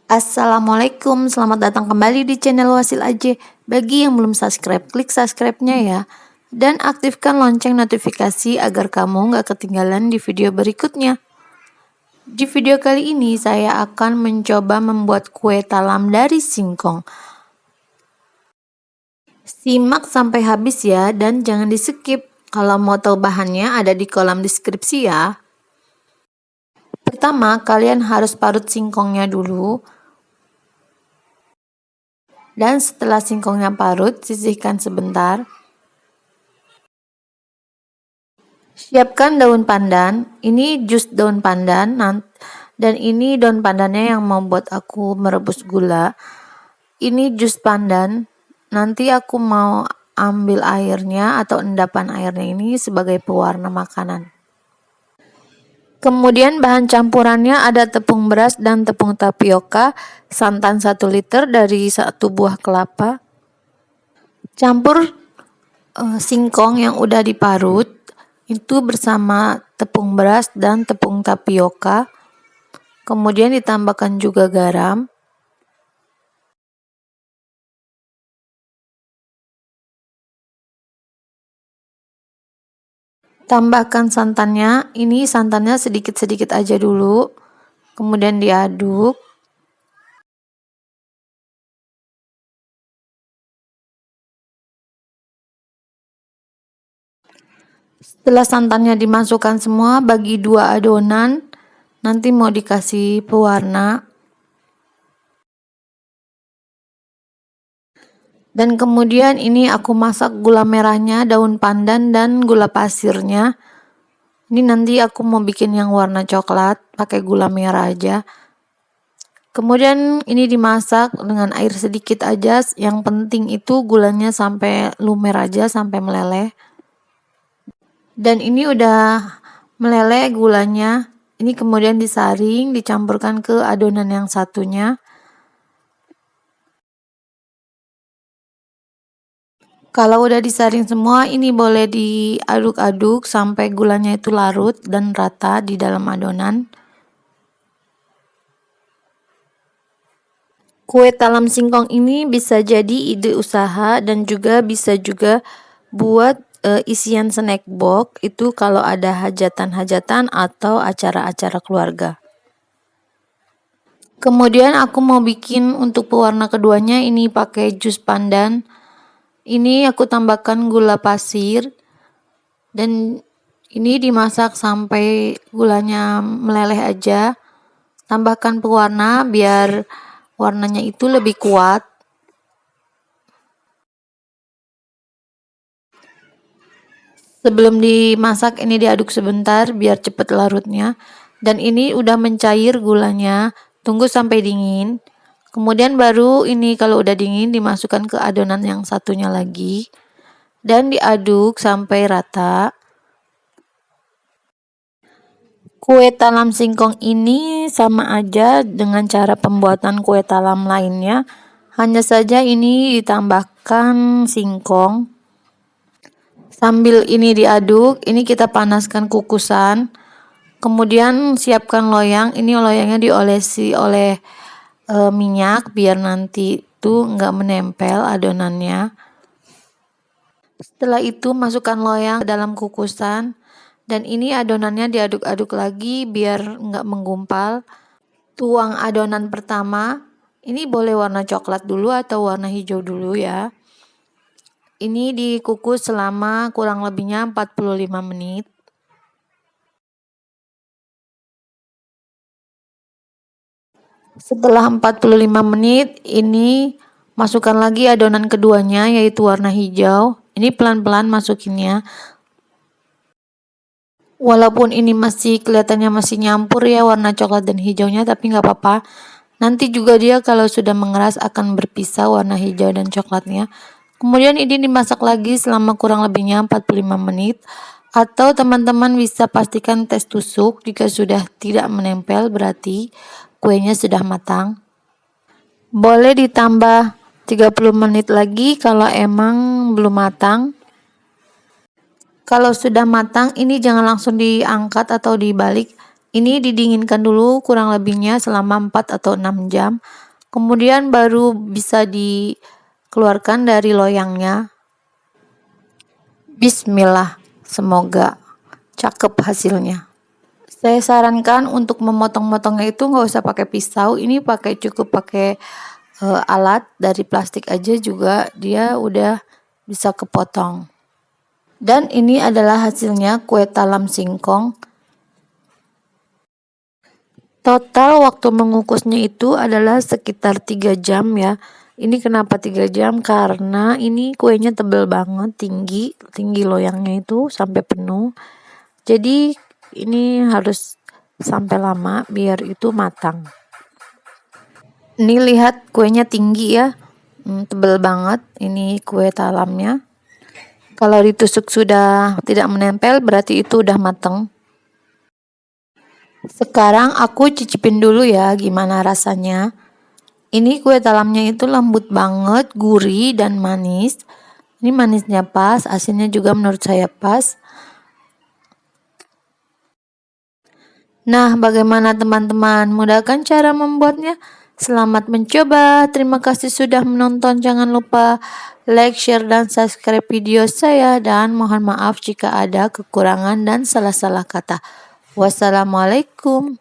Assalamualaikum, selamat datang kembali di channel Wasil Aja. Bagi yang belum subscribe, klik subscribe-nya ya. Dan aktifkan lonceng notifikasi agar kamu nggak ketinggalan di video berikutnya. Di video kali ini saya akan mencoba membuat kue talam dari singkong. Simak sampai habis ya dan jangan di skip. Kalau mau tahu bahannya ada di kolom deskripsi ya. Pertama, kalian harus parut singkongnya dulu. Dan setelah singkongnya parut, sisihkan sebentar. Siapkan daun pandan. Ini jus daun pandan. Dan ini daun pandannya yang membuat aku merebus gula. Ini jus pandan. Nanti aku mau ambil airnya atau endapan airnya ini sebagai pewarna makanan. Kemudian bahan campurannya ada tepung beras dan tepung tapioka, santan 1 liter dari 1 buah kelapa. Campur singkong yang udah diparut itu bersama tepung beras dan tepung tapioka. Kemudian ditambahkan juga garam. Tambahkan santannya. Ini santannya sedikit-sedikit aja dulu. Kemudian diaduk. Setelah santannya dimasukkan semua, bagi 2 adonan. Nanti mau dikasih pewarna. Dan kemudian ini aku masak gula merahnya, daun pandan, dan gula pasirnya. Ini nanti aku mau bikin yang warna coklat, pakai gula merah aja. Kemudian ini dimasak dengan air sedikit aja, yang penting itu gulanya sampai lumer aja, sampai meleleh. Dan ini udah meleleh gulanya. Ini kemudian disaring, dicampurkan ke adonan yang satunya. Kalau udah disaring semua, ini boleh diaduk-aduk sampai gulanya itu larut dan rata di dalam adonan. Kue talam singkong ini bisa jadi ide usaha dan juga bisa juga buat isian snack box itu kalau ada hajatan-hajatan atau acara-acara keluarga. Kemudian aku mau bikin untuk pewarna keduanya ini pakai jus pandan. Ini aku tambahkan gula pasir dan ini dimasak sampai gulanya meleleh aja. Tambahkan pewarna biar warnanya itu lebih kuat. Sebelum dimasak ini diaduk sebentar biar cepat larutnya. Dan ini udah mencair gulanya. Tunggu sampai dingin. Kemudian baru ini kalau udah dingin dimasukkan ke adonan yang satunya lagi. Dan diaduk sampai rata. Kue talam singkong ini sama aja dengan cara pembuatan kue talam lainnya. Hanya saja ini ditambahkan singkong. Sambil ini diaduk, ini kita panaskan kukusan. Kemudian siapkan loyang. Ini loyangnya diolesi oleh minyak biar nanti itu nggak menempel adonannya. Setelah itu masukkan loyang ke dalam kukusan. Dan ini adonannya diaduk-aduk lagi biar nggak menggumpal. Tuang adonan pertama. Ini boleh warna coklat dulu atau warna hijau dulu ya. Ini dikukus selama kurang lebihnya 45 menit. Setelah 45 menit, ini masukkan lagi adonan keduanya yaitu warna hijau. Ini pelan-pelan masukinnya. Walaupun ini masih kelihatannya masih nyampur ya warna coklat dan hijaunya, tapi nggak apa-apa. Nanti juga dia kalau sudah mengeras akan berpisah warna hijau dan coklatnya. Kemudian ini dimasak lagi selama kurang lebihnya 45 menit. Atau teman-teman bisa pastikan tes tusuk, jika sudah tidak menempel berarti kuenya sudah matang. Boleh ditambah 30 menit lagi kalau emang belum matang. Kalau sudah matang ini jangan langsung diangkat atau dibalik. Ini didinginkan dulu kurang lebihnya selama 4 atau 6 jam. Kemudian baru bisa dikeluarkan dari loyangnya. Bismillah, semoga cakep hasilnya. Saya sarankan untuk memotong-motongnya itu nggak usah pakai pisau, ini cukup pakai alat dari plastik aja juga dia udah bisa kepotong. Dan ini adalah hasilnya kue talam singkong. Total waktu mengukusnya itu adalah sekitar 3 jam ya. Ini kenapa 3 jam? Karena ini kuenya tebal banget, tinggi loyangnya itu sampai penuh. Jadi ini harus sampai lama biar itu matang. Ini lihat kuenya tinggi ya, tebal banget ini kue talamnya. Kalau ditusuk sudah tidak menempel berarti itu udah matang. Sekarang aku cicipin dulu ya gimana rasanya. Ini kue talamnya itu lembut banget, gurih dan manis. Ini manisnya pas, asinnya juga menurut saya pas. Nah, bagaimana teman-teman? Mudah kan cara membuatnya? Selamat mencoba. Terima kasih sudah menonton. Jangan lupa like, share, dan subscribe video saya. Dan mohon maaf jika ada kekurangan dan salah-salah kata. Wassalamualaikum.